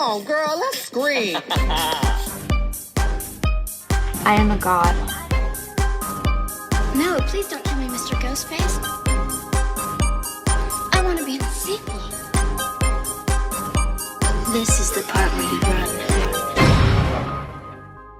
on, girl, let's scream. I am a god. No, please don't kill me, Mr. Ghostface. I want to be in the sequel. This is the part where you run.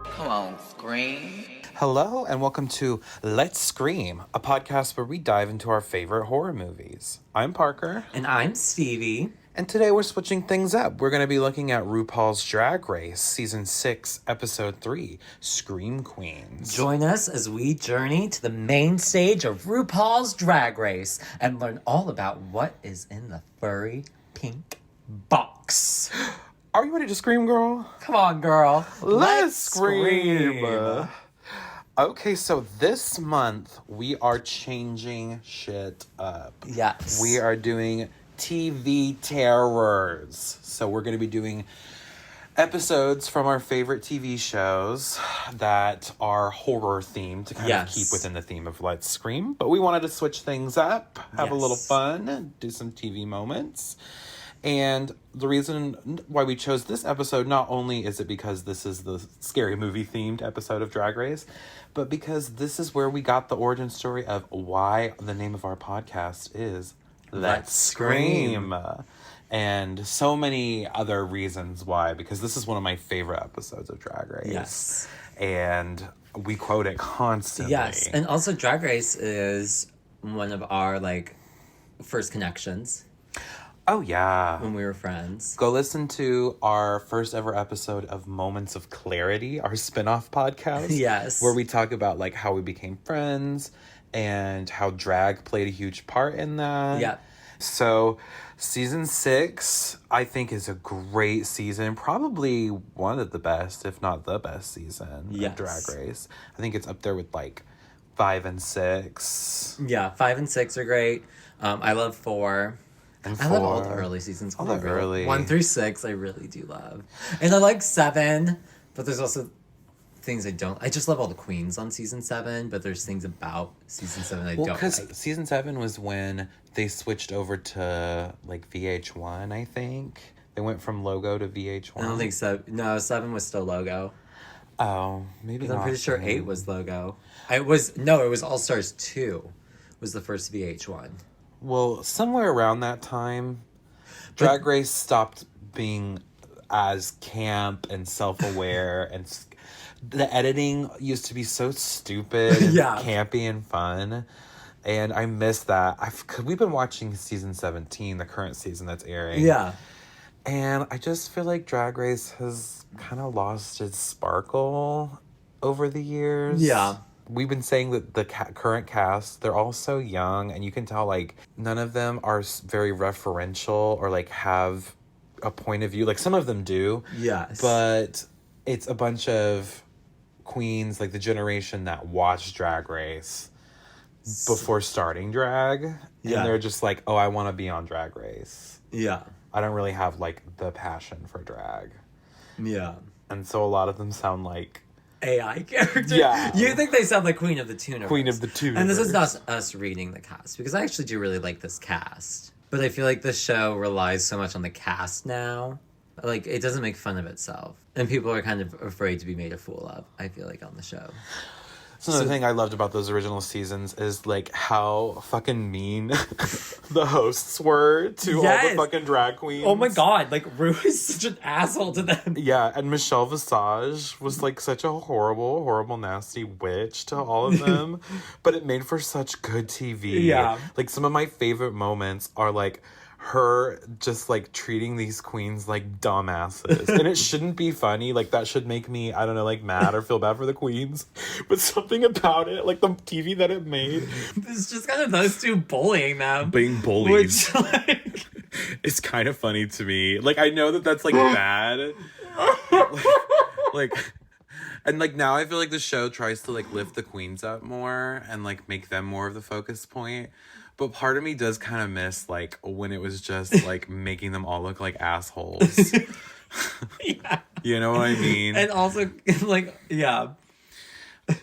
Come on, scream. Hello, and welcome to Let's Scream, a podcast where we dive into our favorite horror movies. I'm Parker. And I'm Stevie. And today we're switching things up. We're going to be looking at RuPaul's Drag Race, Season 6, Episode 3, Scream Queens. Join us as we journey to the main stage of RuPaul's Drag Race and learn all about what is in the furry pink box. Are you ready to scream, girl? Come on, girl. Let's scream. Okay, so this month we are changing shit up. Yes. We are doing TV terrors. So we're going to be doing episodes from our favorite TV shows that are horror themed to kind of keep within the theme of Let's Scream. But we wanted to switch things up, have a little fun, do some TV moments. And the reason why we chose this episode, not only is it because this is the scary movie themed episode of Drag Race, but because this is where we got the origin story of why the name of our podcast is Let's Scream. And so many other reasons why, because this is one of my favorite episodes of Drag Race. Yes. And we quote it constantly. Yes. And also Drag Race is one of our, first connections. Oh, yeah. When we were friends. Go listen to our first ever episode of Moments of Clarity, our spinoff podcast. Yes. Where we talk about, how we became friends and how drag played a huge part in that. Yeah. So, season 6, I think, is a great season. Probably one of the best, if not the best season of Drag Race. I think it's up there with, 5 and 6. Yeah, 5 and 6 are great. I love 4. And I love all the early seasons. All the early. 1 through 6, I really do love. And I like 7, but there's also things I don't. I just love all the queens on season 7, but there's things about season 7 I don't like. Because season 7 was when they switched over to, VH1, I think. They went from Logo to VH1. I don't think so. No, 7 was still Logo. Oh, maybe not. I'm pretty sure 8 was Logo. It was All Stars 2 was the first VH1. Well, somewhere around that time, Drag Race stopped being as camp and self-aware, and the editing used to be so stupid and campy and fun, and I miss that. Cause we've been watching season 17, the current season that's airing. Yeah. And I just feel like Drag Race has kind of lost its sparkle over the years. Yeah. We've been saying that the current cast, they're all so young, and you can tell, none of them are very referential or, have a point of view. Some of them do. Yes. But it's a bunch of queens, the generation that watched Drag Race before starting drag. Yeah. And they're just oh, I want to be on Drag Race. Yeah. I don't really have, the passion for drag. Yeah. And so a lot of them sound like AI characters. Yeah. You think they sound like Queen of the Tooniverse. Queen of the Tooniverse. And this is not us reading the cast, because I actually do really like this cast. But I feel like the show relies so much on the cast now. It doesn't make fun of itself. And people are kind of afraid to be made a fool of, I feel like, on the show. So another thing I loved about those original seasons is, how fucking mean the hosts were to all the fucking drag queens. Oh my god, Rue is such an asshole to them. Yeah, and Michelle Visage was, such a horrible, horrible, nasty witch to all of them. But it made for such good TV. Yeah. Some of my favorite moments are, her just treating these queens like dumbasses. And it shouldn't be funny. That should make me, I don't know, mad or feel bad for the queens. But something about it, the TV that it made. It's just kind of those two bullying them. Being bullied. Which, it's kind of funny to me. I know that that's bad. And now I feel like the show tries to lift the queens up more and make them more of the focus point. But part of me does kind of miss when it was just making them all look like assholes. Yeah. You know what I mean? And also yeah.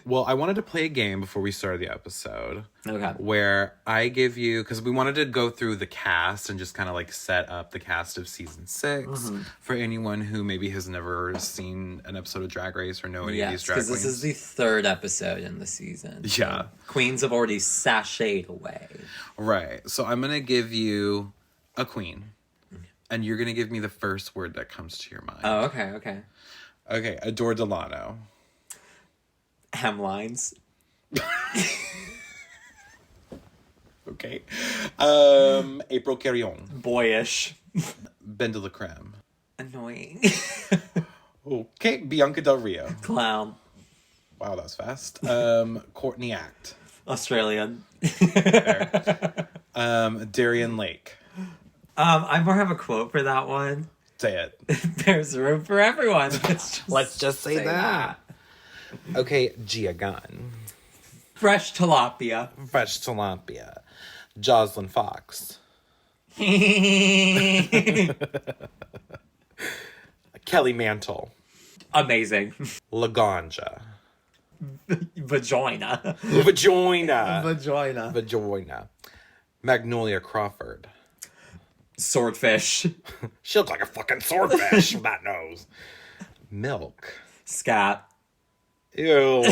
Well, I wanted to play a game before we started the episode. Okay. Where I give you, because we wanted to go through the cast and just kind of like set up the cast of season 6 for anyone who maybe has never seen an episode of Drag Race or know any of these drag queens. Because this is the 3rd episode in the season. Yeah. So queens have already sashayed away. Right. So I'm going to give you a queen. And you're going to give me the first word that comes to your mind. Oh, okay. Okay, Adore Delano. Hemlines. Okay. April Carrion. Boyish. Ben de la Creme. Annoying. Okay, Bianca Del Rio. Clown. Wow, that was fast. Courtney Act. Australian. Darian Lake. I more have a quote for that one. Say it. There's room for everyone. Let's just say that. Okay, Gia Gunn. Fresh tilapia. Fresh tilapia. Jocelyn Fox. Kelly Mantle. Amazing. Laganja. Vagina. Vagina. Magnolia Crawford. Swordfish. She looks like a fucking swordfish with that nose. Milk. Scat. Ew.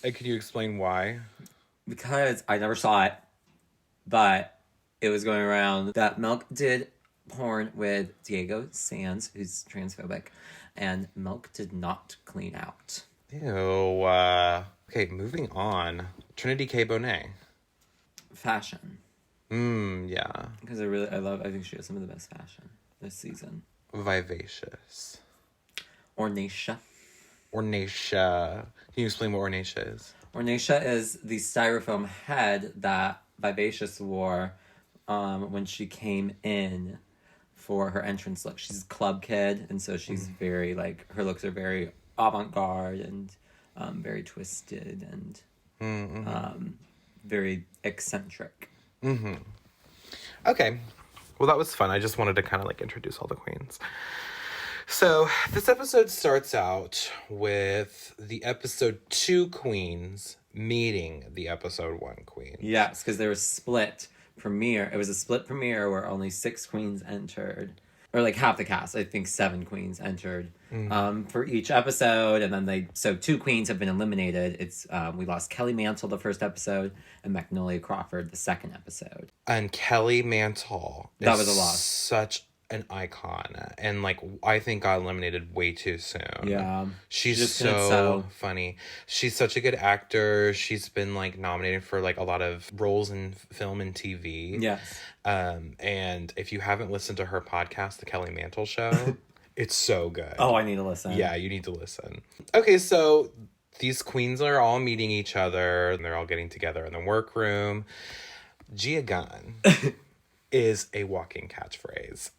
And can you explain why? Because I never saw it, but it was going around that Milk did porn with Diego Sands, who's transphobic, and Milk did not clean out. Ew. Okay, moving on. Trinity K. Bonet. Fashion. Yeah. Because I think she has some of the best fashion this season. Vivacious. Ornacia. Can you explain what Ornacia is? Ornacia is the styrofoam head that Vivacious wore when she came in for her entrance look. She's a club kid, and so she's very, like, her looks are very avant-garde and very twisted and very eccentric. Okay. Well, that was fun. I just wanted to kind of, like, introduce all the queens. So, this episode starts out with the episode 2 queens meeting the episode 1 queen. Yes, because there was split premiere. It was a split premiere where only 6 queens entered. Or like half the cast. I think 7 queens entered for each episode. And then so 2 queens have been eliminated. It's we lost Kelly Mantle the first episode and Magnolia Crawford the second episode. And Kelly Mantle That was a loss. Such an icon, and like I think got eliminated way too soon. Yeah, she's so funny. She's such a good actor. She's been like nominated for like a lot of roles in film and TV. Yes. And if you haven't listened to her podcast, The Kelly Mantle Show, it's so good. Oh, I need to listen. Yeah, you need to listen. Okay, so these queens are all meeting each other, and they're all getting together in the workroom. Gia Gunn is a walking catchphrase.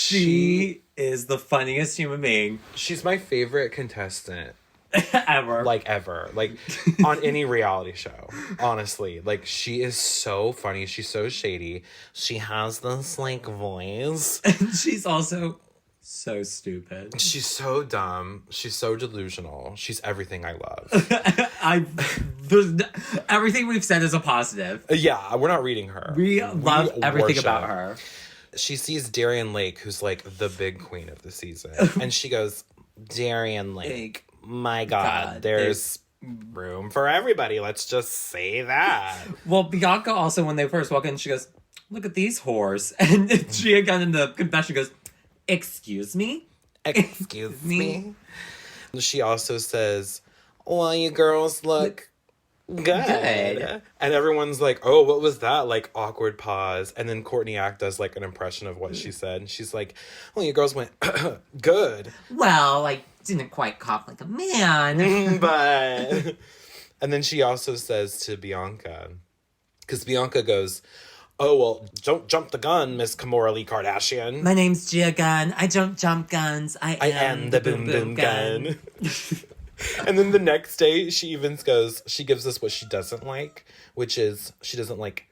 She is the funniest human being. She's my favorite contestant ever. Like on any reality show, honestly. Like, she is so funny. She's so shady. She has this like voice. And she's also so stupid. She's so dumb. She's so delusional. She's everything I love. Everything we've said is a positive. Yeah, we're not reading her. We love everything worship. about her. She sees Darian Lake, who's like the big queen of the season. And she goes, Darian Lake, my God, there's room for everybody. Let's just say that. Well, Bianca also, when they first walk in, she goes, look at these whores. And Gia Gunn in the confession goes, excuse me? Excuse me? She also says, well, you girls look good. And everyone's like, oh, what was that? Like, awkward pause. And then Courtney Act does like an impression of what she said. And she's like, well, you girls went good. Well, I didn't quite cough like a man. But... And then she also says to Bianca, because Bianca goes, oh, well, don't jump the gun, Miss Kimora Lee Kardashian. My name's Gia Gunn. I don't jump guns. I am the boom boom gun. And then the next day, she gives us what she doesn't like, which is she doesn't like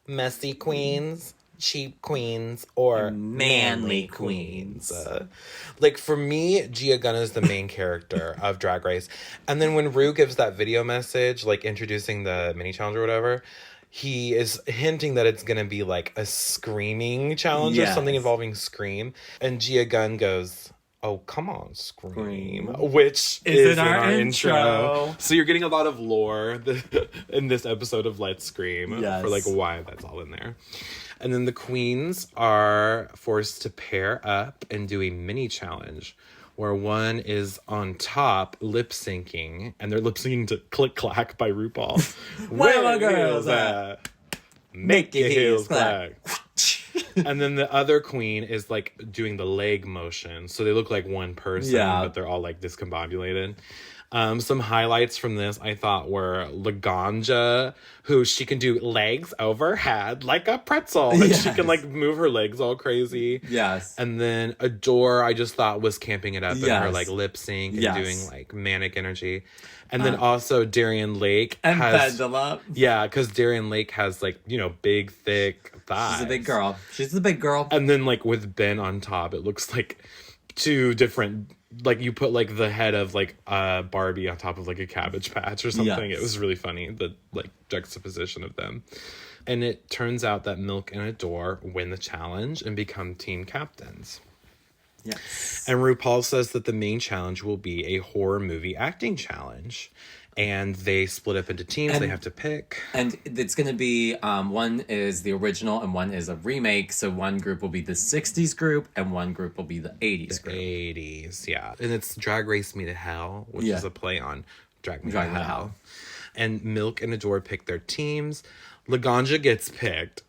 messy queens. cheap queens or manly queens. Like, for me, Gia Gunn is the main character of Drag Race. And then when Rue gives that video message, like, introducing the mini challenge or whatever, he is hinting that it's going to be, like, a screaming challenge or something involving Scream. And Gia Gunn goes, oh, come on, Scream. Which is in our intro. So you're getting a lot of lore in this episode of Let's Scream. Yes. For, like, why that's all in there. And then the queens are forced to pair up and do a mini challenge where one is on top lip syncing, and they're lip syncing to Click Clack by RuPaul. Where my girls at? Make your heels clack. And then the other queen is like doing the leg motion. So they look like one person, but they're all like discombobulated. Some highlights from this I thought were Laganja, who she can do legs overhead like a pretzel. And she can like move her legs all crazy. Yes. And then Adore, I just thought was camping it up in her like lip sync and doing like manic energy. And then also Darian Lake and has... Pendulum. Yeah, because Darian Lake has like, you know, big, thick thighs. She's a big girl. She's the big girl. And then like with Ben on top, it looks like two different... Like, you put, like, the head of, like, Barbie on top of, like, a Cabbage Patch or something. Yes. It was really funny, the, like, juxtaposition of them. And it turns out that Milk and Adore win the challenge and become team captains. Yes. And RuPaul says that the main challenge will be a horror movie acting challenge. And they split up into teams. They have to pick. And it's going to be, one is the original and one is a remake. So one group will be the 60s group and one group will be the 80s group. 80s, yeah. And it's Drag Race Me to Hell, which is a play on Drag Me to Hell. And Milk and Adore pick their teams. Laganja gets picked.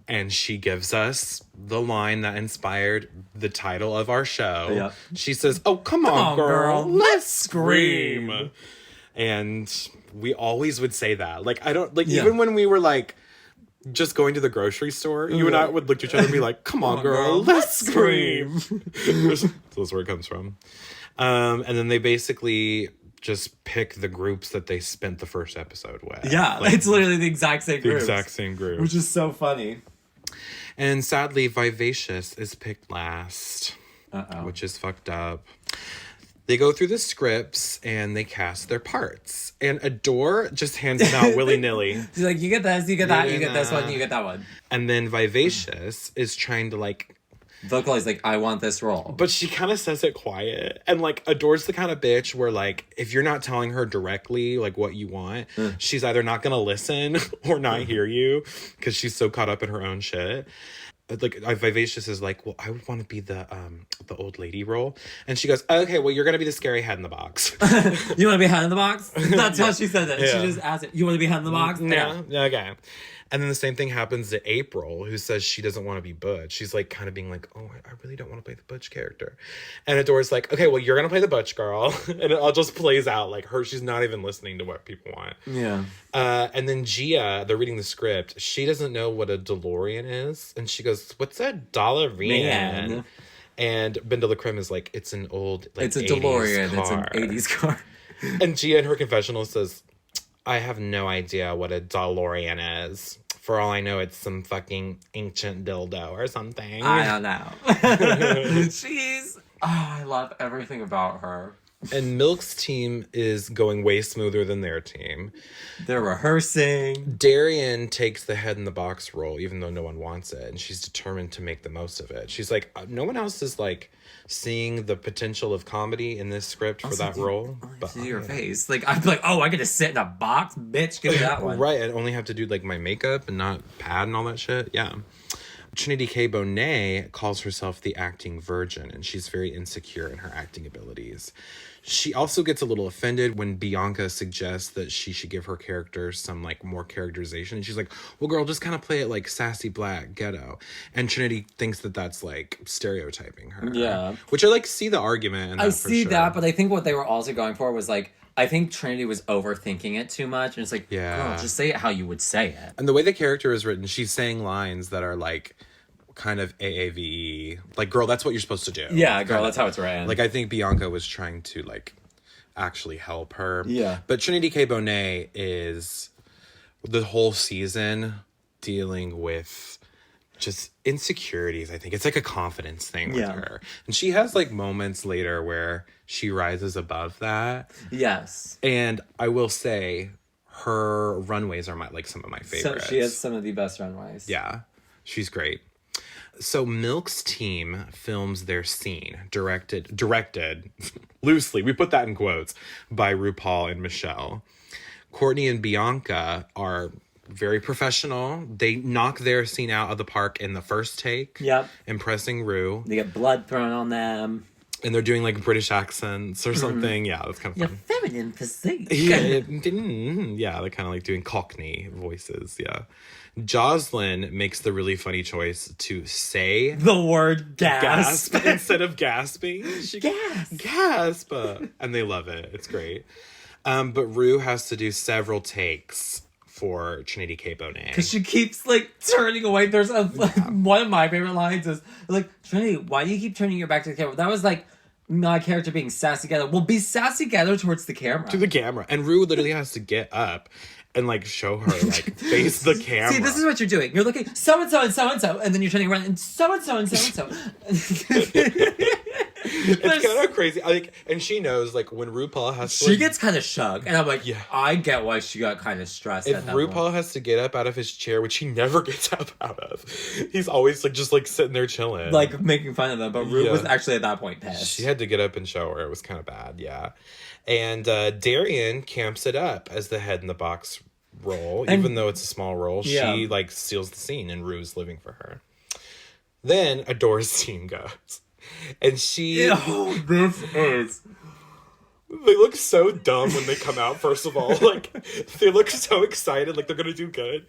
And she gives us the line that inspired the title of our show. Yeah. She says, oh, come on, girl. Let's scream. And we always would say that. Like, I don't, like, even when we were, like, just going to the grocery store, you and I would look at each other and be like, come on, girl, let's scream. So that's where it comes from. And then they basically just pick the groups that they spent the first episode with. Yeah, like, it's literally the exact same group. The exact same group. Which is so funny. And sadly, Vivacious is picked last. Uh-oh. Which is fucked up. They go through the scripts and they cast their parts. And Adore just hands them out willy-nilly. She's like, you get this, you get that, you get this one, you get that one. And then Vivacious is trying to, like... vocalize, like, I want this role. But she kind of says it quiet. And, like, Adore's the kind of bitch where, like, if you're not telling her directly, like, what you want, she's either not gonna listen or not hear you because she's so caught up in her own shit. Like, Vivacious is like, well, I would want to be the old lady role. And she goes, okay, well, you're going to be the scary head in the box. You want to be head in the box? That's how she said it. Yeah. She just asked it, you want to be head in the box? No. Yeah. Okay. And then the same thing happens to April, who says she doesn't want to be Butch. She's like kind of being like, oh, I really don't want to play the Butch character. And Adore's like, okay, well, you're going to play the Butch girl. And it all just plays out like her. She's not even listening to what people want. Yeah. And then Gia, they're reading the script. She doesn't know what a DeLorean is. And she goes, what's a DeLorean? And Ben de la Creme is like, it's an old, like, it's a DeLorean. car. It's an 80s car. And Gia in her confessional says, I have no idea what a DeLorean is. For all I know, it's some fucking ancient dildo or something. I don't know. I love everything about her. And Milk's team is going way smoother than their team. They're rehearsing. Darian takes the head in the box role, even though no one wants it. And she's determined to make the most of it. She's like, no one else is like seeing the potential of comedy in this script for that role. But see your face. Like, I'd be like, oh, I get to sit in a box? Bitch, give me that one. Right, I'd only have to do like my makeup and not pad and all that shit. Yeah. Trinity K. Bonet calls herself the acting virgin, and she's very insecure in her acting abilities. She also gets a little offended when Bianca suggests that she should give her character some, like, more characterization. And she's like, well, girl, just kind of play it like sassy black ghetto. And Trinity thinks that that's, like, stereotyping her. Yeah. Which I, like, see the argument in that, I see that, but I think what they were also going for was, like, I think Trinity was overthinking it too much. And it's like, girl, just say it how you would say it. And the way the character is written, she's saying lines that are, like, kind of AAVE. Like, girl, that's what you're supposed to do. Yeah, girl, that's how it's written. Like, I think Bianca was trying to, like, actually help her. Yeah. But Trinity K. Bonet is the whole season dealing with just insecurities, I think. It's like a confidence thing with her. And she has like moments later where she rises above that. Yes. And I will say her runways are some of my favorites. So she has some of the best runways. Yeah. She's great. So Milk's team films their scene, directed loosely, we put that in quotes, by RuPaul and Michelle. Courtney and Bianca are very professional. They knock their scene out of the park in the first take. Yep. Impressing Ru. They get blood thrown on them. And they're doing like British accents or something. Yeah, that's kind of fun. Your feminine physique. Yeah, they're kind of like doing Cockney voices. Yeah. Jocelyn makes the really funny choice to say the word gasp instead of gasping. Gasp. And they love it. It's great. But Ru has to do several takes for Trinity K. Bonet. Because she keeps, like, turning away. There's one of my favorite lines is, like, Trinity, why do you keep turning your back to the camera? That was, like, my character being sassy together. Well, be sassy together towards the camera. To the camera. And Ru literally has to get up and, like, show her, like, face the camera. See, this is what you're doing. You're looking so-and-so and so-and-so, and then you're turning around and so-and-so and so-and-so. It's kind of crazy. And she knows, like, when RuPaul has to... She gets kind of shook. And I'm like, I get why she got kind of stressed if at that RuPaul point. has to get up out of his chair, which he never gets up out of, he's always, like, just, like, sitting there chilling. Like, making fun of them. But Ru was actually at that point pissed. She had to get up and show her. It was kind of bad, yeah. And Darian camps it up as the head in the box role. Even though it's a small role, she, like, steals the scene, and Ru's living for her. Then Adora's scene goes. And she... this is... They look so dumb when they come out, first of all. Like, they look so excited, like they're gonna do good.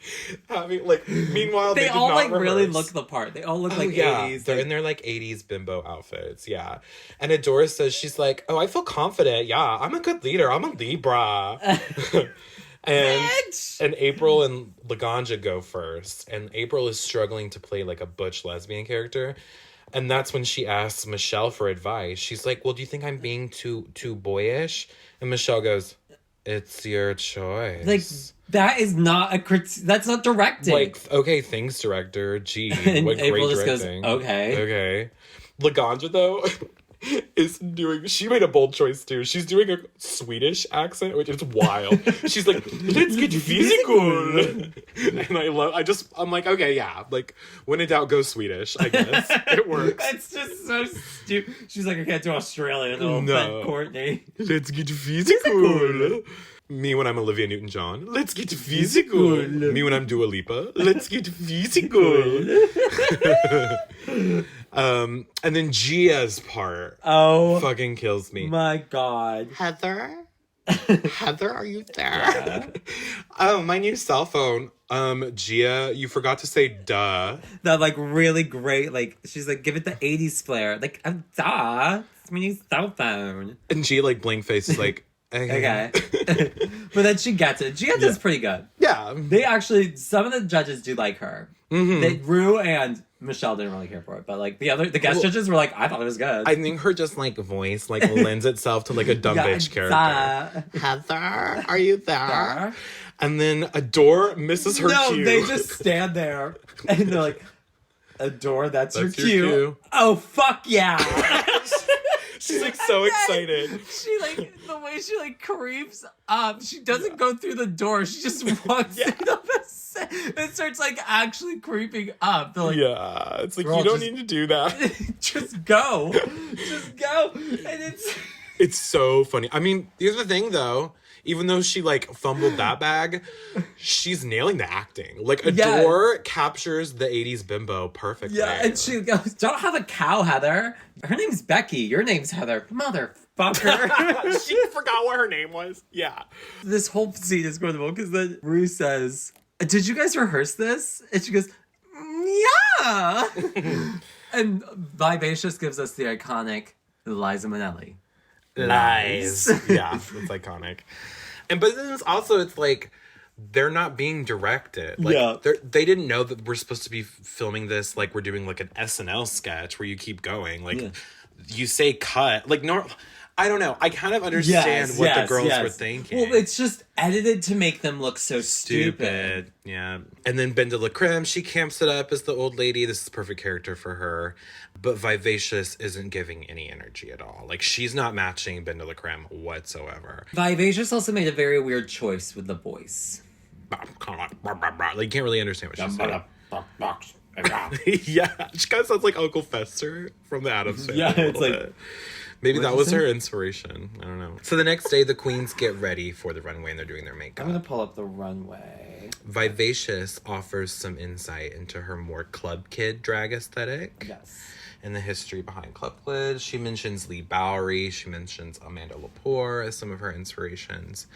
Meanwhile, they all, did not like, rehearse. really look the part. They all look like 80s. They're in their, like, 80s bimbo outfits, yeah. And Adora says, she's like, oh, I feel confident, yeah. I'm a good leader. I'm a Libra. And April and Laganja go first. And April is struggling to play, like, a butch lesbian character. And that's when she asks Michelle for advice. She's like, well, do you think I'm being too boyish? And Michelle goes, it's your choice. Like, that is not that's not directing. Like, okay, thanks, director. Gee, and what April great just directing. goes, okay. Laganja, though, she made a bold choice, too. She's doing a Swedish accent, which is wild. She's like, let's get physical. And I'm like, okay, yeah. Like, when in doubt, go Swedish, I guess. It works. That's just so stupid. She's like, I can't do Australian. No. Courtney. Let's get physical. Me when I'm Olivia Newton-John. Let's get physical. Me when I'm Dua Lipa. Let's get physical. And then Gia's part fucking kills me. My God. Heather, are you there? Oh, my new cell phone. Gia, you forgot to say duh. That, like, really great, like, she's like, give it the 80s flair. Like, duh. It's my new cell phone. And Gia, like, blank face is like, okay. But then she gets it. Gia does pretty good. Yeah. They actually, some of the judges do like her. Mm-hmm. Ru and Michelle didn't really care for it, but, like, the guest judges were like, I thought it was good. I think her just, like, voice, like, lends itself to, like, a dumb bitch character. Heather, are you there? And then Adore misses her cue. No, they just stand there and they're like, Adore, that's your cue. Oh, fuck yeah. She's, like, so excited. She, like, the way she, like, creeps up, she doesn't go through the door. She just walks into the set and starts, like, actually creeping up. They're like, yeah, it's like, you don't need to do that. Just go. Just go. And it's so funny. I mean, here's the thing, though. Even though she, like, fumbled that bag, she's nailing the acting. Like, Adore captures the 80s bimbo perfectly. Yeah, and she goes, don't have a cow, Heather. Her name's Becky. Your name's Heather. Motherfucker. She forgot what her name was. Yeah. This whole scene is going because then Ru says, did you guys rehearse this? And she goes, yeah. And Vivacious gives us the iconic Liza Minnelli. Lies. Yeah, it's iconic. But then it's like they're not being directed. Like, they didn't know that we're supposed to be filming this like we're doing like an SNL sketch where you keep going. Like, you say cut. Like, no, I don't know. I kind of understand what the girls were thinking. Well, it's just edited to make them look so stupid. Yeah. And then Linda Blair, she camps it up as the old lady. This is the perfect character for her. But Vivacious isn't giving any energy at all. Like, she's not matching Linda Blair whatsoever. Vivacious also made a very weird choice with the voice. Like, you can't really understand what she's saying. Yeah, she kind of sounds like Uncle Fester from the Addams Family. Yeah, it's like... Maybe that was her inspiration. I don't know. So the next day, the queens get ready for the runway and they're doing their makeup. I'm going to pull up the runway. Vivacious offers some insight into her more club kid drag aesthetic. Yes. And the history behind Club Kid. She mentions Lee Bowery. She mentions Amanda Lepore as some of her inspirations.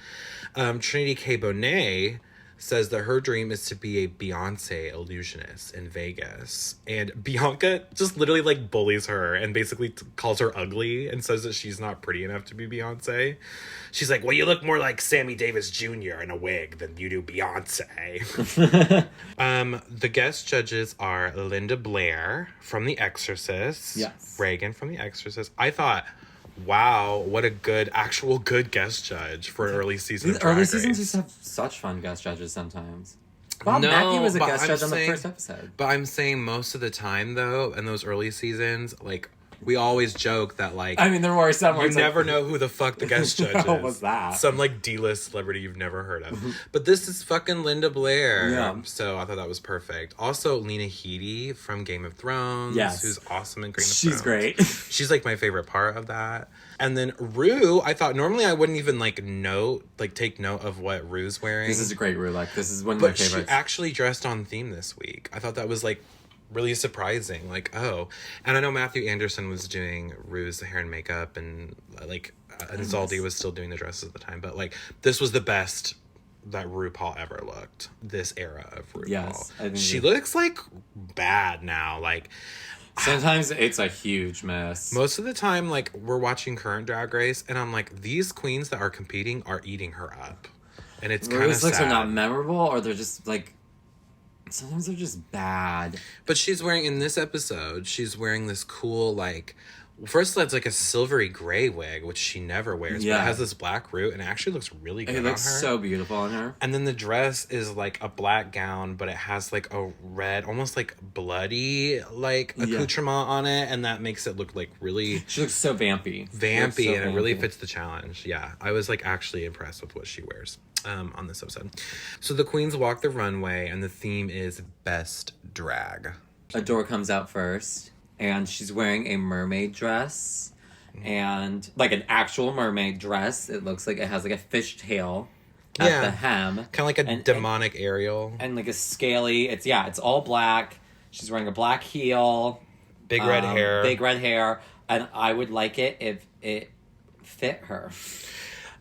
Trinity K. Bonet says that her dream is to be a Beyonce illusionist in Vegas. And Bianca just literally like bullies her and basically calls her ugly and says that she's not pretty enough to be Beyonce. She's like, well, you look more like Sammy Davis Jr. in a wig than you do Beyonce. The guest judges are Linda Blair from The Exorcist. Yes. Reagan from The Exorcist. I thought, wow, what a good guest judge for an early season. These early seasons used to have such fun guest judges sometimes. Bob Mackie was a guest judge on the first episode. But I'm saying most of the time, though, in those early seasons, like, we always joke that, like... I mean, there were some where you never know who the fuck the guest judge is. What was that? Some, like, D-list celebrity you've never heard of. But this is fucking Linda Blair. Yeah. So I thought that was perfect. Also, Lena Headey from Game of Thrones. Yes. Who's awesome in Game of Thrones. She's great. She's, like, my favorite part of that. And then Rue, I thought normally I wouldn't even, like, take note of what Rue's wearing. This is a great Rue. Like, this is one of my favorites. But she actually dressed on theme this week. I thought that was, like, really surprising. Like, oh. And I know Matthew Anderson was doing Rue's hair and makeup, and like and Zaldi was still doing the dresses at the time, but like this was the best that RuPaul ever looked, this era of RuPaul. Yes, I think she looks like bad now. Like, sometimes it's a huge mess. most of the time, like, we're watching current Drag Race and I'm like, these queens that are competing are eating her up, and it's kind of sad. Looks are not memorable, or they're just like, sometimes they're just bad. But she's wearing, in this episode, she's wearing this cool, like, first it's like a silvery gray wig, which she never wears. Yeah. But it has this black root and it actually looks really good on her. It looks so beautiful on her. And then the dress is like a black gown, but it has like a red, almost like bloody, like accoutrement on it. And that makes it look like really... She looks so vampy. Vampy, and it really fits the challenge. Yeah, I was like actually impressed with what she wears on this episode. So the queens walk the runway and the theme is best drag. Adore comes out first, and she's wearing a mermaid dress, and like an actual mermaid dress. It looks like it has like a fishtail at the hem. Kind of like a demonic Ariel. And like a scaly, it's all black. She's wearing a black heel. Big red hair. Big red hair. And I would like it if it fit her.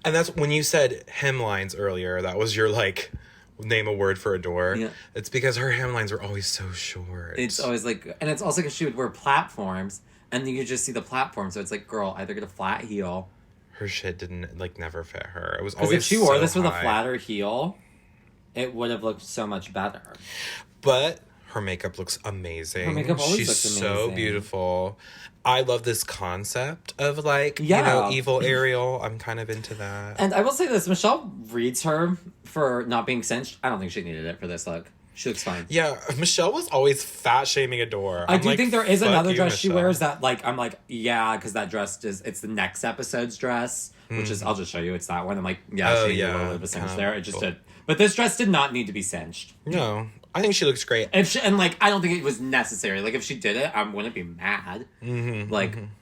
And that's when you said hemlines earlier, that was your, like, name a word for Adore. Yeah. It's because her hemlines are always so short. It's always like, and it's also because she would wear platforms, and then you just see the platform. So it's like, girl, either get a flat heel. Her shit didn't, like, never fit her. It was always if she wore this with a flatter heel, it would have looked so much better. But her makeup looks amazing. Her makeup always She's looks amazing. so beautiful. I love this concept of, like, you know, evil Ariel. I'm kind of into that. And I will say this, Michelle reads her for not being cinched. I don't think she needed it for this look. She looks fine. Yeah, Michelle was always fat-shaming Adore. I do think there is another dress she wears that, like, I'm like, yeah, because that dress it's the next episode's dress, which is, I'll just show you, it's that one. I'm like, yeah, she needed a little bit of a cinch there. It just did. But this dress did not need to be cinched. No. I think she looks great. And like, I don't think it was necessary. Like, if she did it, I wouldn't be mad.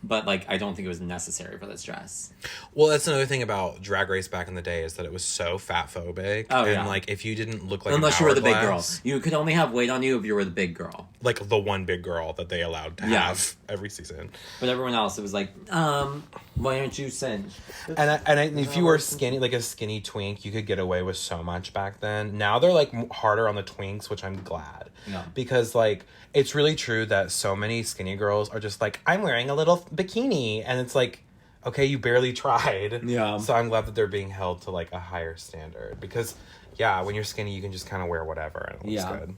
But like, I don't think it was necessary for this dress. Well, that's another thing about Drag Race back in the day, is that it was so fat phobic. Oh, and like, if you didn't look like unless you were the big girl, you could only have weight on you if you were the big girl. Like the one big girl that they allowed to have every season. But everyone else, it was like, why aren't you cinched? And if you were skinny, like a skinny twink, you could get away with so much back then. Now they're like harder on the twinks, which I'm glad. Yeah. Because like, it's really true that so many skinny girls are just like, I'm wearing a little bikini. And it's like, okay, you barely tried. Yeah. So I'm glad that they're being held to like a higher standard. Because, yeah, when you're skinny, you can just kind of wear whatever and it looks good.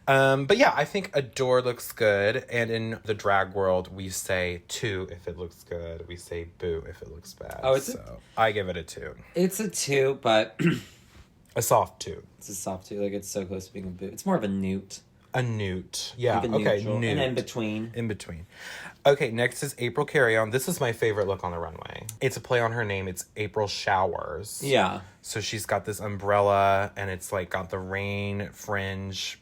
But yeah, I think adore looks good. And in the drag world, we say 2 if it looks good. We say boo if it looks bad. Oh, I give it a 2. It's a 2, but A soft 2. it's a soft 2. Like, it's so close to being a boo. It's more of a newt. A newt. Yeah, Like a okay, neutral. newt. And in between. In between. Okay, next is April Carry-On. This is my favorite look on the runway. It's a play on her name. It's April Showers. Yeah. So she's got this umbrella, and it's like got the rain fringe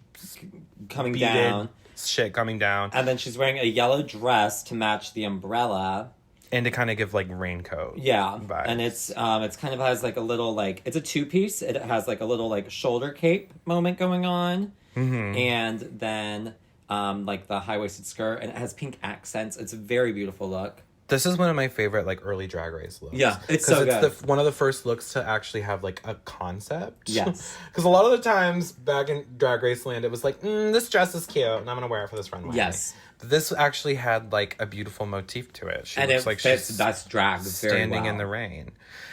Coming beaded down. shit coming down. And then she's wearing a yellow dress to match the umbrella. And to kind of give like raincoat. Yeah. vibes. And it's kind of has like a little like, it's a 2-piece. It has like a little like shoulder cape moment going on. Mm-hmm. And then like the high-waisted skirt, and it has pink accents. It's a very beautiful look. This is one of my favorite like early Drag Race looks. Yeah, it's so good. One of the first looks to actually have like a concept. Yes. Because a lot of the times back in Drag Race land, it was like, this dress is cute, and I'm gonna wear it for this runway. Yes. But this actually had like a beautiful motif to it. She And looks it like fits she's best drag very standing well. in the rain.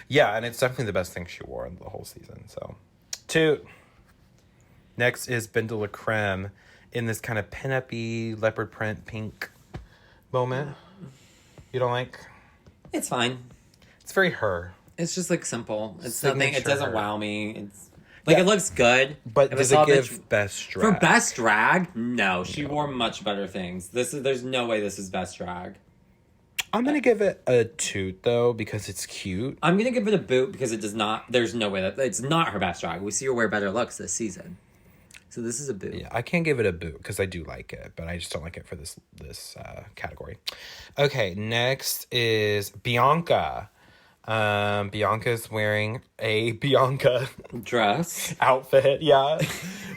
Yeah, and it's definitely the best thing she wore in the whole season. So, 2. Next is Benda La Creme in this kind of pin-up-y leopard print pink moment. You don't like? It's fine. It's very her. It's just like simple. It's Signature nothing. It doesn't her. wow me. It's like it looks good. But If does I saw it a give bitch- best drag? for best drag? No, she wore much better things. There's no way this is best drag. I'm gonna give it a 2 though because it's cute. I'm gonna give it a boot because it does not. There's no way that it's not her best drag. We see her wear better looks this season, so this is a boot. Yeah, I can't give it a boot because I do like it, but I just don't like it for this category. Okay, next is Bianca. Bianca's wearing a Bianca Dress. outfit. Yeah,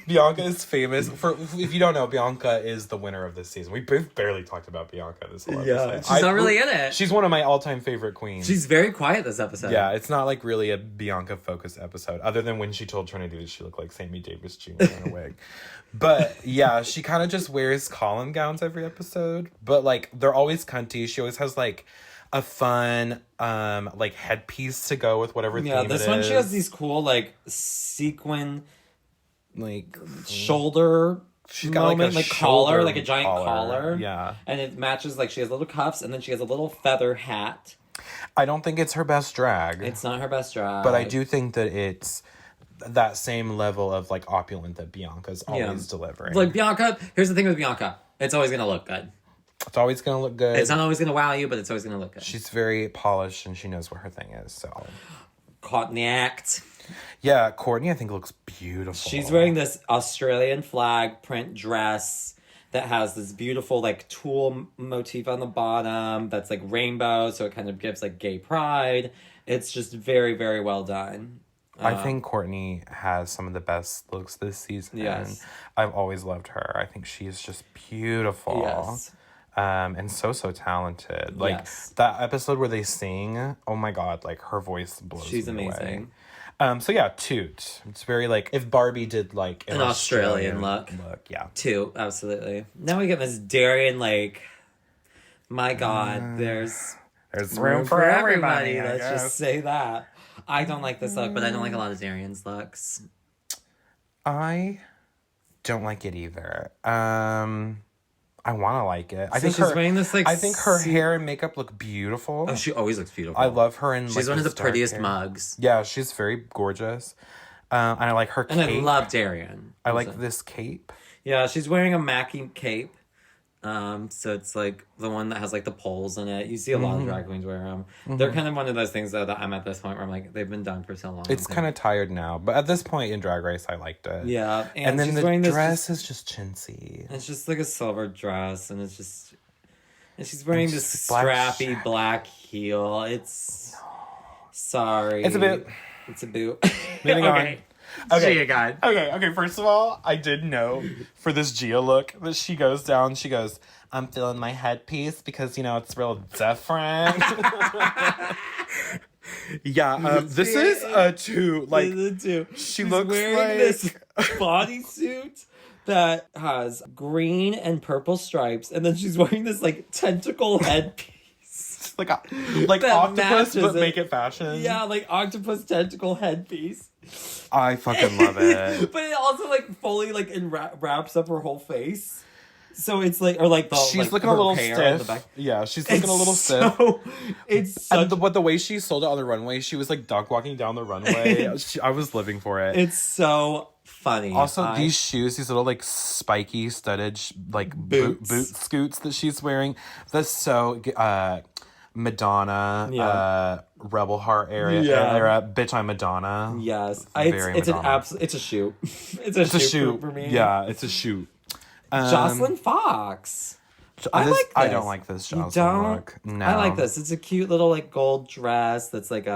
Bianca is famous for. If you don't know, Bianca is the winner of this season. We both barely talked about Bianca this whole episode. She's not really in it. She's one of my all-time favorite queens. She's very quiet this episode. Yeah, it's not like really a Bianca focused episode, other than when she told Trinity that she looked like Sammy Davis Jr. in a wig. But yeah, she kind of just wears column gowns every episode, but like they're always cunty. She always has like a fun like headpiece to go with whatever Yeah, theme this it one is. she has these cool like sequin like shoulder she's got moment, like a collar, shoulder like a giant collar. Yeah. And it matches, like she has little cuffs and then she has a little feather hat. I don't think it's her best drag. It's not her best drag. But I do think that it's that same level of like opulent that Bianca's always delivering. Like Bianca, here's the thing with Bianca. It's always gonna look good. It's always gonna look good. It's not always gonna wow you, but it's always gonna look good. She's very polished and she knows what her thing is. So Caught in the act. yeah, Courtney I think looks beautiful. She's wearing this Australian flag print dress that has this beautiful like tulle motif on the bottom that's like rainbow, so it kind of gives like gay pride. It's just very, very well done. I think Courtney has some of the best looks this season. Yes. I've always loved her. I think she is just beautiful. Yes. And so talented. Like Yes. that episode where they sing, oh my god, like her voice blows She's me amazing. away. So yeah, Toot. It's very like if Barbie did like An Australian look. Yeah. 2, absolutely. Now we get Miss Darian Lake. My God, there's room for everybody. I Let's guess. just say that. I don't like this look, but I don't like a lot of Darian's looks. I don't like it either. I want to like it. I So think she's her, wearing this, like, I think her hair and makeup look beautiful. Oh, she always looks beautiful. I love her in. She's like, one of the this dark prettiest hair. mugs. Yeah, she's very gorgeous. And I like her cape. And I love Darian. I like this cape. Yeah, she's wearing a Mackie cape. So it's like the one that has like the poles in it. You see a lot of drag queens wear them. They're kind of one of those things though that I'm at this point where I'm like, they've been done for so long. It's kind of tired now, but at this point in Drag Race, I liked it. Yeah, And then she's the wearing this dress is just chintzy. It's just like a silver dress, and it's just, and she's wearing this just black strappy strap. black heel. It's sorry. It's a boot. It's a boot. Moving on. Okay. Gia Gunn. Okay. First of all, I did know for this Gia look that she goes down. She goes, "I'm feeling my headpiece because it's real different." Yeah, this is a 2. Like She she looks wearing like this bodysuit that has green and purple stripes, and then she's wearing this like tentacle headpiece. like That octopus, matches but it. make it fashion. Yeah, like octopus tentacle headpiece. I fucking love it. But it also like fully like wraps up her whole face. So it's like, or like the She's like, looking her a little hair on the stiff. back. Yeah, she's looking a little stiff. It's such. But the way she sold it on the runway, she was like duck walking down the runway. I was living for it. It's so funny. Also, these shoes, these little like spiky studded like boot scoots that she's wearing. That's so Madonna, Rebel Heart era. Bitch, I'm Madonna. Yes, Very Madonna. it's a shoot. It's a shoot for me. Yeah, it's a shoot. Jocelyn Fox. I like this. I don't like this Jocelyn look. No. I like this. It's a cute little like gold dress that's like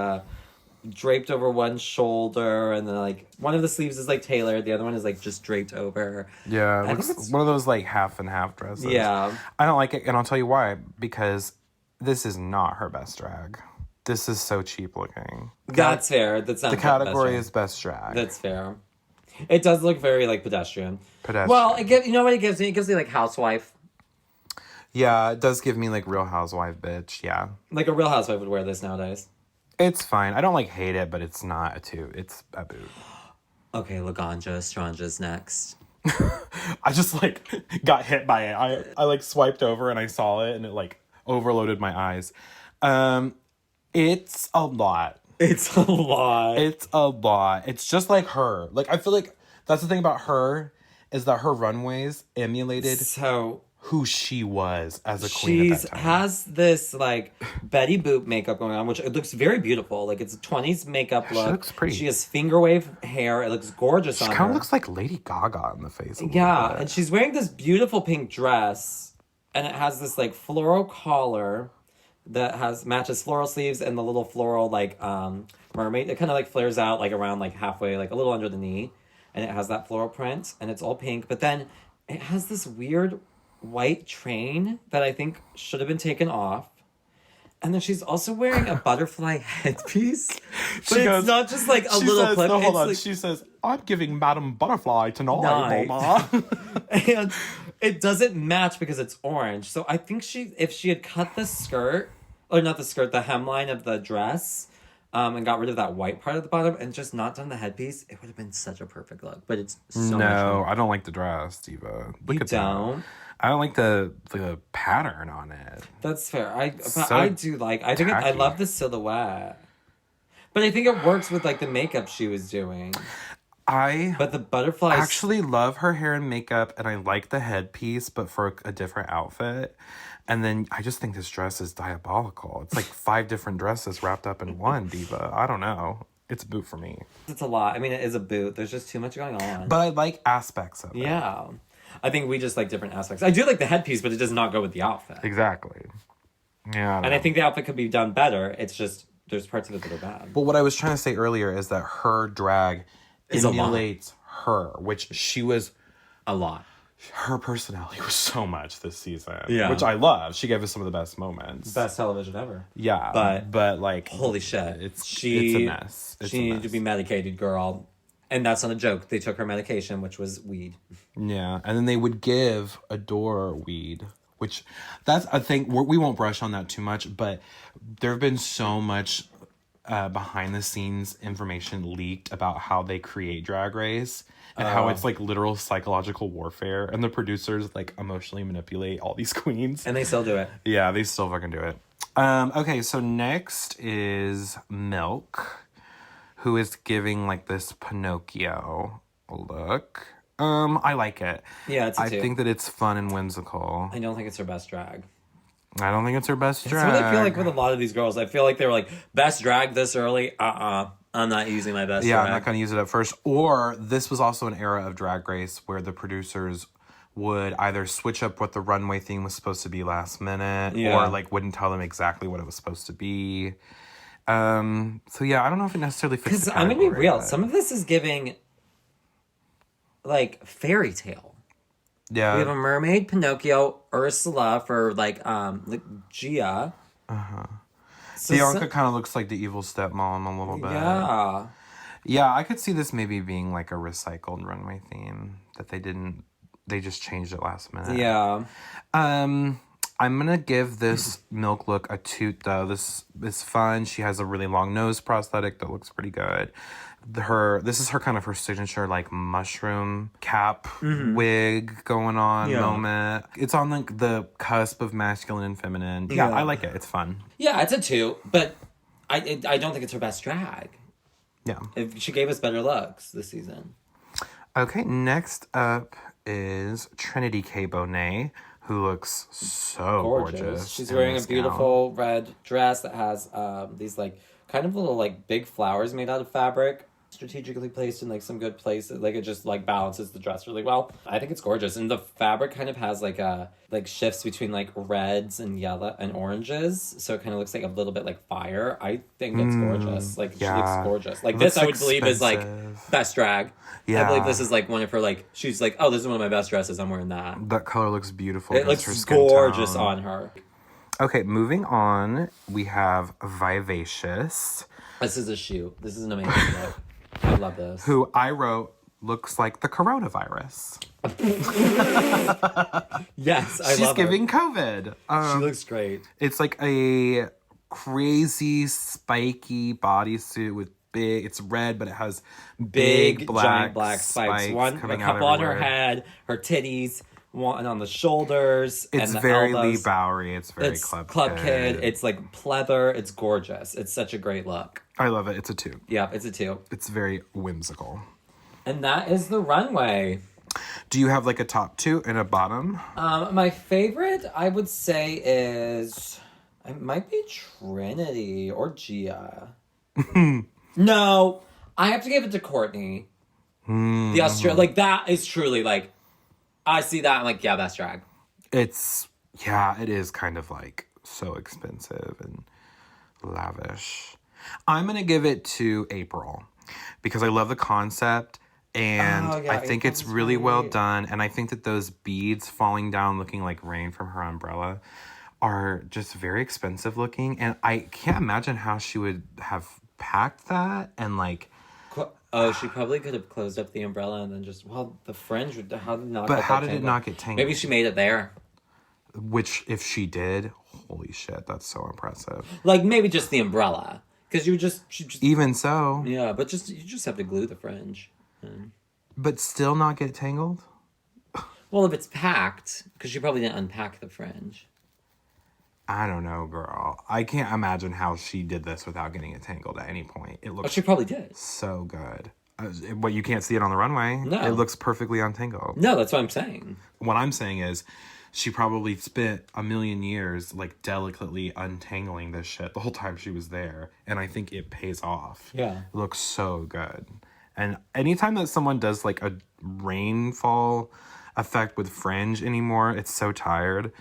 draped over one shoulder, and then like one of the sleeves is like tailored, the other one is like just draped over. Yeah, it looks one of those like half and half dresses. Yeah. I don't like it, and I'll tell you why. Because this is not her best drag. This is so cheap looking. That's fair. That's not the category is best drag. That's fair. It does look very like pedestrian. Well, it gives, you know what it gives me? It gives me like housewife. Yeah, it does give me like Real Housewife bitch. Yeah, like a Real Housewife would wear this nowadays. It's fine. I don't like hate it, but it's not a two. It's a boot. Okay, Laganja, Strange's next. I just like got hit by it. I like swiped over and I saw it and it like overloaded my eyes. It's a lot. It's a lot. It's a lot. It's just like her. Like I feel like that's the thing about her is that her runways emulated who she was as a queen at that time. Has this like Betty Boop makeup going on, which it looks very beautiful. Like it's a 20s makeup look. She looks pretty. She has finger wave hair. It looks gorgeous on her. She kind of looks like Lady Gaga in the face. Yeah, and she's wearing this beautiful pink dress, and it has this like floral collar that matches floral sleeves and the little floral like mermaid. It kind of like flares out like around like halfway, like a little under the knee, and it has that floral print, and it's all pink. But then it has this weird white train that I think should have been taken off. And then she's also wearing a butterfly headpiece. But it's not just like a little clip. No, hold on. Like, she says, I'm giving Madame Butterfly tonight, Mama. And it doesn't match because it's orange. So I think if she had cut the skirt, or not the skirt, the hemline of the dress, and got rid of that white part at the bottom and just not done the headpiece, it would have been such a perfect look. But it's so much No, I don't like the dress, Diva. You don't? That. I don't like the pattern on it. That's fair. I do like. I think I love the silhouette, but I think it works with like the makeup she was doing. But the butterflies. I actually love her hair and makeup, and I like the headpiece, but for a different outfit. And then I just think this dress is diabolical. It's like 5 different dresses wrapped up in one, Diva. I don't know. It's a boot for me. It's a lot. I mean, it is a boot. There's just too much going on. But I like aspects of it. Yeah. I think we just like different aspects. I do like the headpiece, but it does not go with the outfit. Exactly. Yeah. I think the outfit could be done better. It's just there's parts of it that are bad. But what I was trying to say earlier is that her drag emulates her, which she was a lot. Her personality was so much this season, which I love. She gave us some of the best moments, best television ever. Yeah, but like, holy shit, it's a mess. She needed to be medicated, girl. And that's not a joke. They took her medication, which was weed. Yeah, and then they would give Adore weed, which that's a thing. We won't brush on that too much, but there have been so much behind the scenes information leaked about how they create Drag Race and how it's like literal psychological warfare, and the producers like emotionally manipulate all these queens. And they still do it. Yeah, they still fucking do it. Okay, so next is Milk, who is giving like this Pinocchio look. I like it. Yeah, it's I think that it's fun and whimsical. I don't think it's her best drag. I don't think it's her best drag. That's what I feel like with a lot of these girls. I feel like they were like, best drag this early? I'm not using my best drag. I'm not going to use it at first. Or this was also an era of Drag Race where the producers would either switch up what the runway theme was supposed to be last minute, or like wouldn't tell them exactly what it was supposed to be. So yeah, I don't know if it necessarily fits the category. I'm gonna be real. Some of this is giving like fairy tale. Yeah. We have a mermaid, Pinocchio, Ursula for like Gia. So Bianca kind of looks like the evil stepmom a little bit. Yeah. Yeah, I could see this maybe being like a recycled runway theme that they just changed it last minute. Yeah. I'm gonna give this Milk look a toot though. This is fun. She has a really long nose prosthetic that looks pretty good. This is her kind of her signature like mushroom cap wig going on moment. It's on like the cusp of masculine and feminine. Yeah, I like it. It's fun. Yeah, it's a 2, but I don't think it's her best drag. Yeah. She gave us better looks this season. Okay, next up is Trinity K. Bonet, who looks so gorgeous. She's wearing a beautiful red dress that has these like kind of little like big flowers made out of fabric, strategically placed in like some good places. Like it just like balances the dress really well. I think it's gorgeous, and the fabric kind of has like shifts between like reds and yellow and oranges, so it kind of looks like a little bit like fire. I think it's gorgeous. Like she looks gorgeous. Like this, I would believe is like best drag. Yeah. I believe this is like one of her like. She's like, oh, this is one of my best dresses. I'm wearing that. That color looks beautiful. It looks gorgeous on her. Okay, moving on, we have Vivacious. This is a shoe. This is an amazing look. I love this. Who I wrote looks like the coronavirus. Yes, I She's love giving COVID. She looks great. It's like a crazy spiky bodysuit with it's red, but it has big giant black spikes. One, a couple on her head, her titties, one on the shoulders. It's and the very elbows. Lee Bowery. It's very Club Kid. It's like pleather. It's gorgeous. It's such a great look. I love it. It's a 2. Yeah, it's a 2. It's very whimsical. And that is the runway. Do you have like a top 2 and a bottom? My favorite, I would say, is it might be Trinity or Gia. No, I have to give it to Courtney. The Australian, like that is truly like, I see that, I'm like, yeah, that's drag. It is kind of like so expensive and lavish. I'm going to give it to April because I love the concept and I think it's really well done. And I think that those beads falling down looking like rain from her umbrella are just very expensive looking. And I can't imagine how she would have packed that and like... Oh, she probably could have closed up the umbrella and then just... Well, the fringe... How did it not get tangled? Maybe she made it there. Which, if she did, holy shit, that's so impressive. Like, maybe just the umbrella. Because she just... Even so. Yeah, but you just have to glue the fringe. But still not get tangled? Well, if it's packed, because she probably didn't unpack the fringe. I don't know, girl. I can't imagine how she did this without getting it tangled at any point. It looks... Oh, she probably did. So good. But you can't see it on the runway. No. It looks perfectly untangled. No, that's what I'm saying. What I'm saying is she probably spent a million years like delicately untangling this shit the whole time she was there. And I think it pays off. Yeah. It looks so good. And anytime that someone does like a rainfall effect with fringe anymore, it's so tired.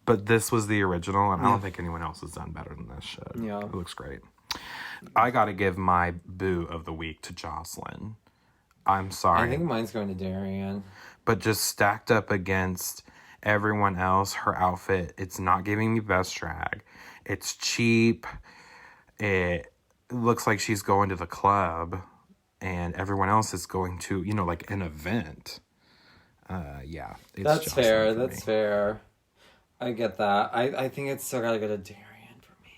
But this was the original, and I don't think anyone else has done better than this shit. Yeah. It looks great. I gotta give my boo of the week to Jocelyn. I'm sorry. I think mine's going to Darian. But just stacked up against everyone else, her outfit, it's not giving me best drag. It's cheap. It looks like she's going to the club, and everyone else is going to, like an event. Yeah. That's fair. That's fair. I get that. I think it's still gotta go to Darian for me.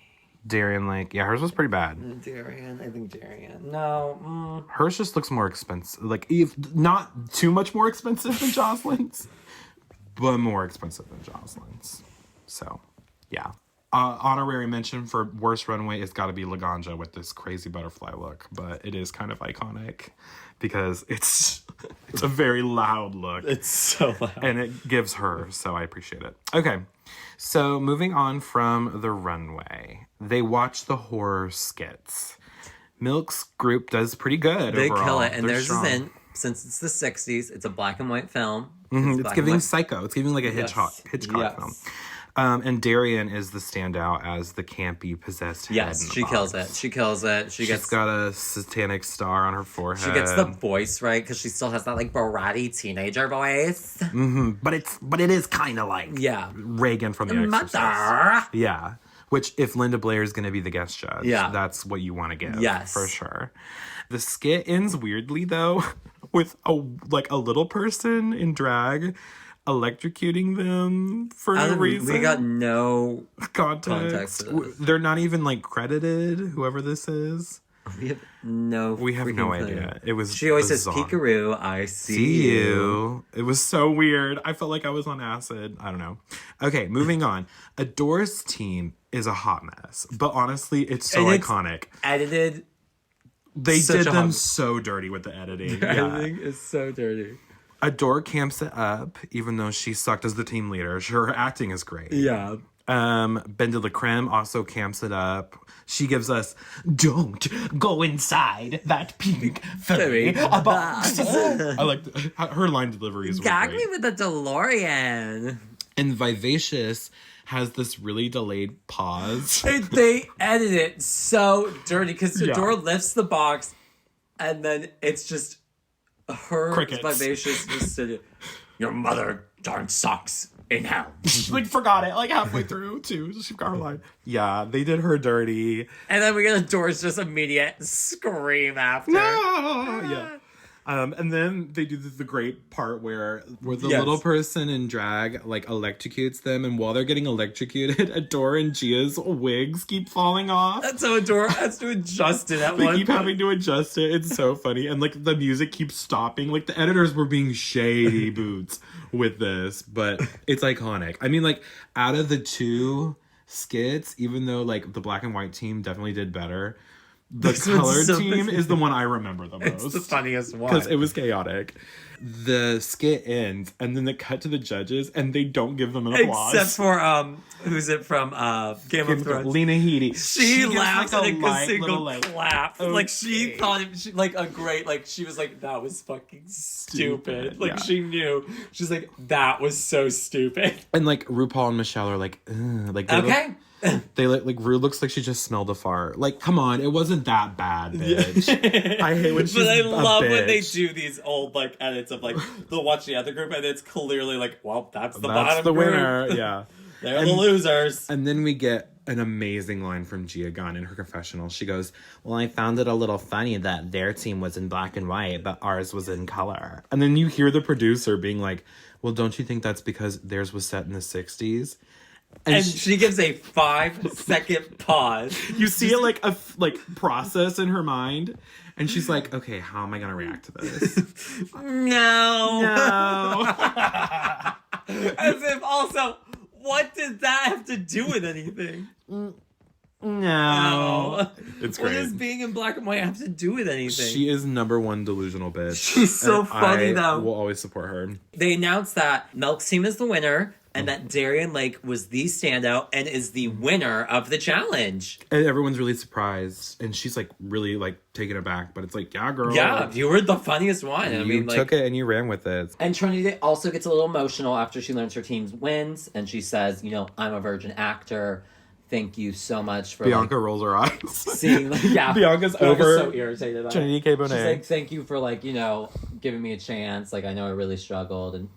Darian, hers was pretty bad. I think Darian. No. Hers just looks more expensive. Like, if not too much more expensive than Jocelyn's, but more expensive than Jocelyn's. So, yeah. Honorary mention for worst runway has got to be Laganja with this crazy butterfly look, but it is kind of iconic because it's a very loud look. It's so loud. And it gives her, so I appreciate it. Okay, so moving on from the runway, they watch the horror skits. Milk's group does pretty good overall. They kill it, and They're theirs strong. isn't. Since it's the 60s, it's a black and white film. It's giving Psycho. It's giving like a Hitchcock film. And Darian is the standout as the campy possessed head. Yes, she kills it. She kills it. She's got a satanic star on her forehead. She gets the voice right because she still has that like bratty teenager voice. But it is kind of like Reagan from the Exorcist. Mother. Yeah. Which, if Linda Blair is going to be the guest judge, that's what you want to give. Yes, for sure. The skit ends weirdly though with a little person in drag electrocuting them for no reason. We got no context. for this. They're not even like credited, whoever this is. We have no idea. It was She always bizarre. says, Peekaroo, I see you. It was so weird. I felt like I was on acid. I don't know. Okay, moving on. Adore's team is a hot mess, but honestly, it's so iconic. Edited. They did them so dirty with the editing. Editing is so dirty. Adore camps it up, even though she sucked as the team leader. Her acting is great. Yeah. Ben de la Creme also camps it up. She gives us, don't go inside that pink furry box. I like her line deliveries. Gag me with a DeLorean. And Vivacious has this really delayed pause. They edit it so dirty because the Yeah. door lifts the box and then it's just her Crickets. Vivacious just sitting. Your mother darn sucks in hell. She like forgot it like halfway through too. She forgot her line. Yeah, they did her dirty. And then we get a door's just immediate scream after. No! Yeah. And then they do the great part where the little person in drag like electrocutes them, and while they're getting electrocuted, Adore and Gia's wigs keep falling off. And so Adore has to adjust it at They one keep point. having to adjust it. It's so funny. And like the music keeps stopping. Like the editors were being shady boots with this, but it's iconic. I mean, like out of the two skits, even though like the black and white team definitely did better, the This one's colored so team funny. is the one I remember the most. It's the funniest one. Because it was chaotic. The skit ends, and then they cut to the judges, and they don't give them an applause. Except for who's it from Game of Thrones? Lena Headey. She gives, laughs like, at a light single little, like, clap. Like she okay. thought it, like a great, like she was like, that was fucking stupid. Like yeah. she knew. She's like, that was so stupid. And like RuPaul and Michelle are like, ugh. Like they Okay. They like Rue looks like she just smelled a fart. Like, come on, it wasn't that bad, bitch. I hate when she's But I a love when they bitch. do these old like edits of like they'll watch the other group and it's clearly like, well, that's the That's bottom the group. winner. Yeah. They're the losers. And then we get an amazing line from Gia Gunn in her confessional. She goes, well, I found it a little funny that their team was in black and white, but ours was in color. And then you hear the producer being like, well, don't you think that's because theirs was set in the 60s? And she gives a 5-second pause. You see it like a process in her mind. And she's like, okay, how am I going to react to this? No. No. As if also, what did that have to do with anything? No. It's What great. does being in black and white have to do with anything? She is #1 delusional bitch. She's so And funny, I though. will always support her. They announced that Milk's team is the winner and that Darian Lake was the standout and is the winner of the challenge. And everyone's really surprised. And she's like really like taken aback. But it's like, yeah, girl. Yeah, you were the funniest one. I You mean, like, took it and you ran with it. And Trinity also gets a little emotional after she learns her team's wins, and she says, you know, I'm a virgin actor. Thank you so much for Bianca rolls her eyes. seeing, like, yeah. Bianca's over so irritated. Trinity K. Bonet. She's like, thank you for, like, you know, giving me a chance. Like, I know I really struggled. And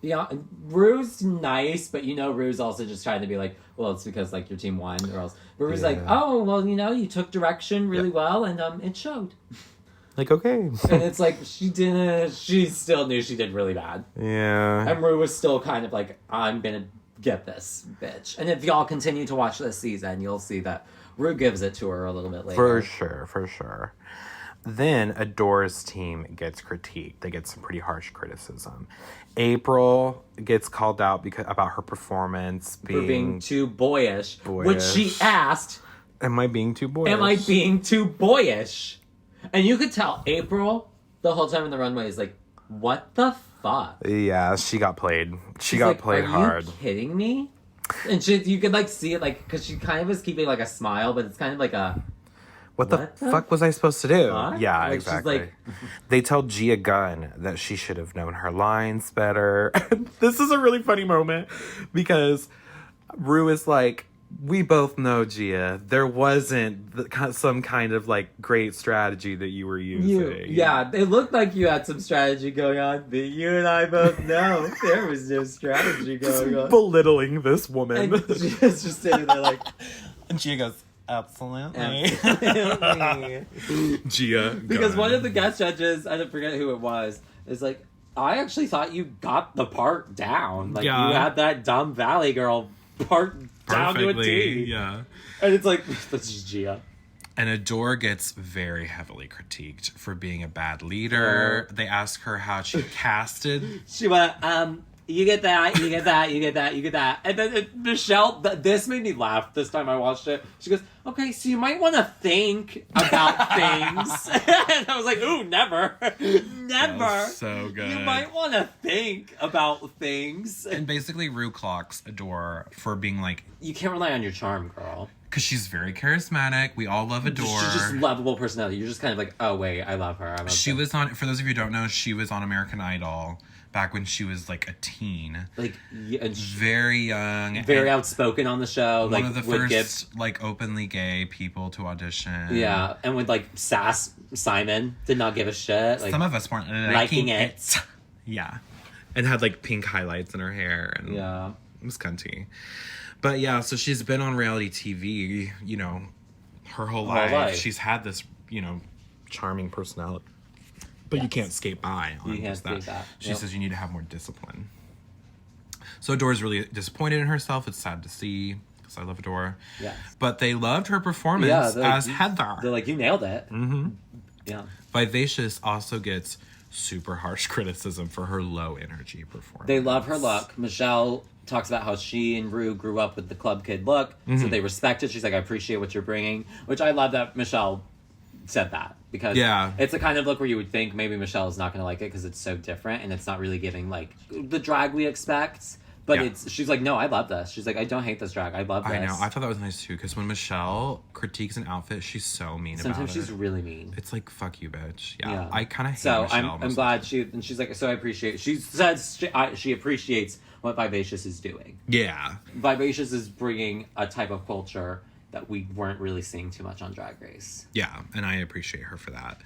Rue's nice, but, you know, Rue's also just trying to be like, well, it's because, like, your team won, or else. Rue's like, oh, well, you know, you took direction really well, and it showed. Like, okay. And it's like, she still knew she did really bad. Yeah. And Rue was still kind of like, I'm gonna get this, bitch. And if y'all continue to watch this season, you'll see that Rue gives it to her a little bit later. For sure. Then Adore's team gets critiqued. They get some pretty harsh criticism. April gets called out about her performance For being too boyish. Which she asked, am I being too boyish? am I being too boyish? And you could tell April, the whole time in the runway, is like, what the fuck? Yeah, she got played. She She's got like, played are hard. you kidding me? And you could, like, see it, like, because she kind of was keeping, like, a smile, but it's kind of like a... What the fuck was I supposed to do? fuck? Yeah, Like, she's exactly. like- They tell Gia Gunn that she should have known her lines better. This is a really funny moment because Rue is like, we both know, Gia, there wasn't some kind of like great strategy that you were using. Yeah, it looked like you had some strategy going on, but you and I both know there was no strategy going on. Belittling this woman. And Gia's just sitting there like, And Gia goes, absolutely. absolutely. Gia Because Gunn. one of the guest judges, I don't forget who it was, is like, I actually thought you got the part down. Like, Yeah. you had that dumb Valley Girl part down to a T. Yeah. And it's like, this is Gia. And Adore gets very heavily critiqued for being a bad leader. They ask her how she casted. She went, you get that, you get that, you get that, you get that. And then Michelle, this made me laugh this time I watched it. She goes, okay, so you might want to think about things. And I was like, ooh, never. Never. So good. You might want to think about things. And basically Rue clocks Adore for being like... You can't rely on your charm, girl. Because she's very charismatic. We all love Adore. She's just lovable personality. You're just kind of like, oh, wait, I love her. She was on... For those of you who don't know, she was on American Idol back when she was like a teen. Like, yeah, and very young. very outspoken on the show. One like, of the would first like openly gay people to audition. Yeah, and with like sass Simon did not give a shit. Like, some of us weren't liking it. Yeah. And had like pink highlights in her hair. And yeah. It was cunty. But yeah, so she's been on reality TV, you know, her whole life. She's had this, you know, charming personality. But you can't skate by on you can't just that. that. She says you need to have more discipline. So Adore's really disappointed in herself. It's sad to see, because I love Adore. Yeah. But they loved her performance as like, Heather. They're like, you nailed it. Mm-hmm. Yeah. Vivacious also gets super harsh criticism for her low energy performance. They love her look. Michelle talks about how she and Rue grew up with the club kid look, so they respect it. She's like, I appreciate what you're bringing, which I love that Michelle said that, because it's the kind of look where you would think maybe Michelle is not going to like it because it's so different and it's not really giving like the drag we expect. But she's like, no, I love this. She's like, I don't hate this drag. I love this. I know. I thought that was nice too, because when Michelle critiques an outfit, she's so mean about it. Sometimes she's really mean. It's like, fuck you, bitch. Yeah. I kind of hate so Michelle. I'm glad she's like, so I appreciate. She says she appreciates what Vivacious is doing. Yeah. Vivacious is bringing a type of culture that we weren't really seeing too much on Drag Race. Yeah, and I appreciate her for that.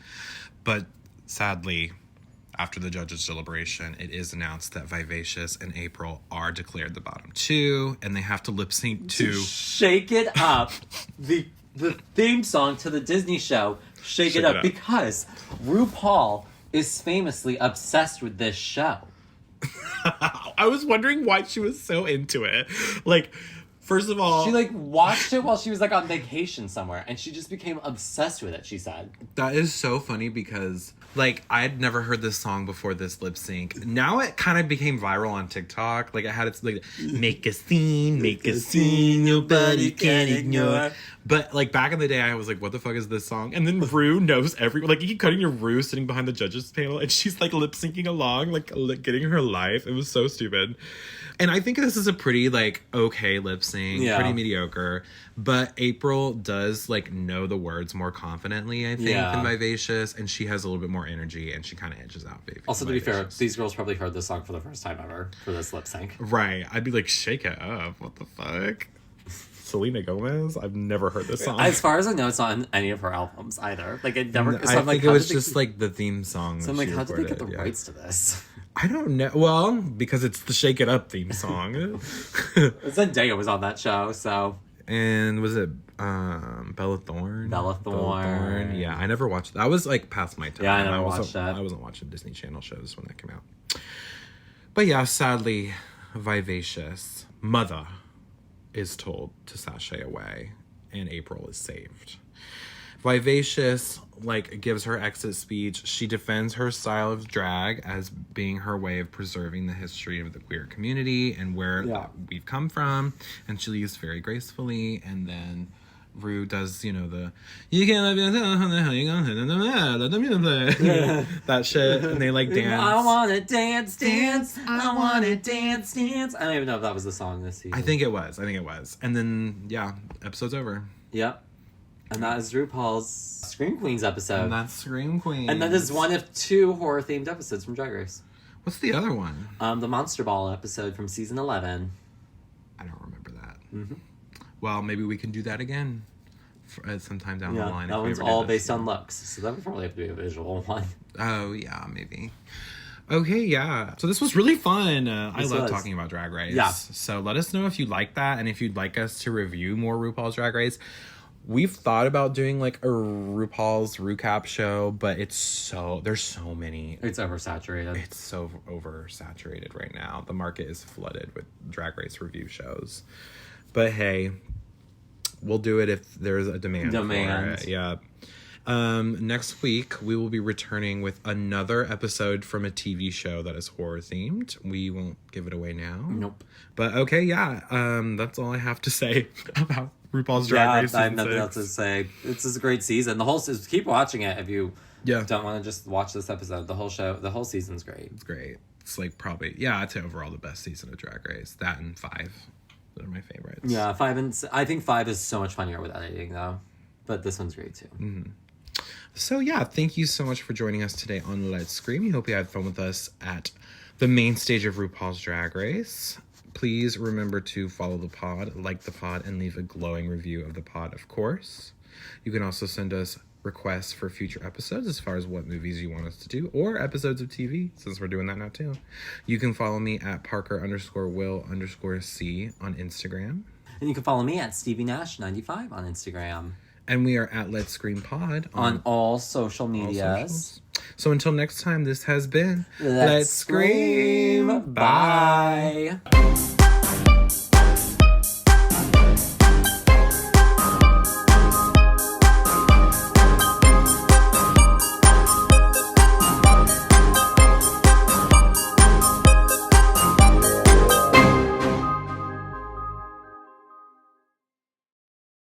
But sadly, after the judges' deliberation, it is announced that Vivacious and April are declared the bottom two, and they have to lip sync to Shake It Up, the theme song to the Disney show, Shake It Up, because RuPaul is famously obsessed with this show. I was wondering why she was so into it. Like, first of all, she like watched it while she was like on vacation somewhere, and she just became obsessed with it. She said that is so funny because like I had never heard this song before this lip sync. Now it kind of became viral on TikTok. Like it had its like make a scene, nobody can ignore. But like back in the day, I was like, what the fuck is this song? And then Rue knows everyone. Like you keep cutting your Rue sitting behind the judges panel, and she's like lip syncing along, like getting her life. It was so stupid. And I think this is a pretty, like, okay lip sync, pretty mediocre. But April does, like, know the words more confidently, I think, than Vivacious. And she has a little bit more energy, and she kind of edges out Vivacious. Also, to be fair, these girls probably heard this song for the first time ever for this lip sync. Right. I'd be like, shake it up. What the fuck? Selena Gomez? I've never heard this song. As far as I know, it's not on any of her albums either. Like, it never... So I think it was just, like, the theme song. So I'm like, how did they get the rights to this? I don't know. Well, because it's the Shake It Up theme song. Zendaya was on that show, so... And was it Bella Thorne? Bella Thorne. Yeah, I never watched that. I was like past my time. Yeah, I never watched that. I wasn't watching Disney Channel shows when that came out. But yeah, sadly, Vivacious mother is told to sashay away, and April is saved. Vivacious, like, gives her exit speech. She defends her style of drag as being her way of preserving the history of the queer community and where we've come from. And she leaves very gracefully. And then Rue does, you know, the you can't let me that shit. And they, like, dance. I wanna dance. I wanna dance. I don't even know if that was the song this season. I think it was. And then, yeah, episode's over. Yep. And that is RuPaul's Scream Queens episode. And that's Scream Queens. And that is one of 2 horror-themed episodes from Drag Race. What's the other one? The Monster Ball episode from season 11. I don't remember that. Mm-hmm. Well, maybe we can do that again sometime down the line. That one's all based on looks, so that would probably have to be a visual one. Oh, yeah, maybe. Okay, yeah. So this was really fun. I love talking about Drag Race. Yeah. So let us know if you like that and if you'd like us to review more RuPaul's Drag Race. we've thought about doing like a RuPaul's recap show, but there's so many. It's oversaturated. It's so oversaturated right now. The market is flooded with Drag Race review shows. But hey, we'll do it if there's a demand for it. Yeah. Next week, we will be returning with another episode from a TV show that is horror themed. We won't give it away now. Nope. But okay, yeah. That's all I have to say about RuPaul's Drag Race. I have nothing else to say. It's just a great season. The whole season, keep watching it if you don't want to just watch this episode. The whole season's great. It's great. It's like probably, I'd say overall the best season of Drag Race. That and 5. Those are my favorites. Yeah, 5 and I think 5 is so much funnier with editing though. But this one's great too. Mm-hmm. So yeah, thank you so much for joining us today on Let's Scream. We hope you had fun with us at the main stage of RuPaul's Drag Race. Please remember to follow the pod, like the pod, and leave a glowing review of the pod, of course. You can also send us requests for future episodes as far as what movies you want us to do, or episodes of TV, since we're doing that now too. You can follow me at Parker_Will_C on Instagram. And you can follow me at Stevie Nash 95 on Instagram. And we are at Let's Scream Pod on all social medias. So until next time, this has been Let's Scream. Bye.